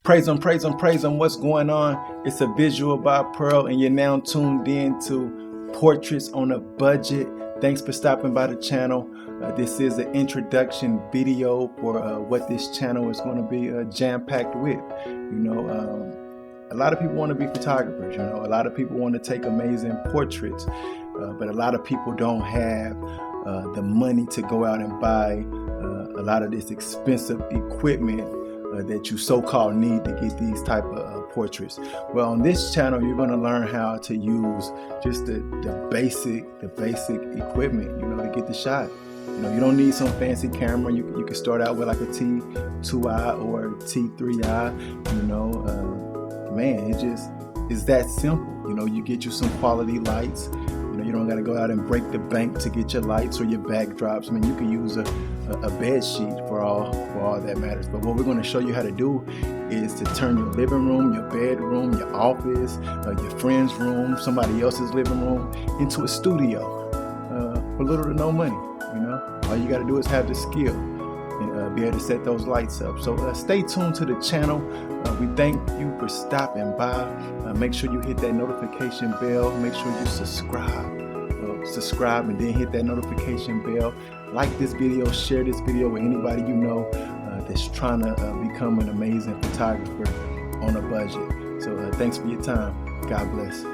Praise him, praise him, praise him. What's going on? It's a visual by Pearl, and you're now tuned in to Portraits on a Budget. Thanks for stopping by the channel. This is an introduction video for what this channel is going to be jam-packed with. A lot of people want to be photographers. A lot of people want to take amazing portraits, but a lot of people don't have the money to go out and buy a lot of this expensive equipment that you so-called need to get these type of portraits. Well, on this channel, you're going to learn how to use just the basic equipment, to get the shot. You don't need some fancy camera. You can start out with like a T2i or a T3i. Man, it's that simple. You get you some quality lights. You don't got to go out and break the bank to get your lights or your backdrops. I mean, you can use a bed sheet for all that matters. But what we're going to show you how to do is to turn your living room, your bedroom, your office, your friend's room, somebody else's living room into a studio for little to no money. All you got to do is have the skill and be able to set those lights up. So stay tuned to the channel. We thank you for stopping by. Make sure you hit that notification bell. Make sure you subscribe and then hit that notification bell. Like this video, share this video with anybody you know that's trying to become an amazing photographer on a budget. So thanks for your time. God bless.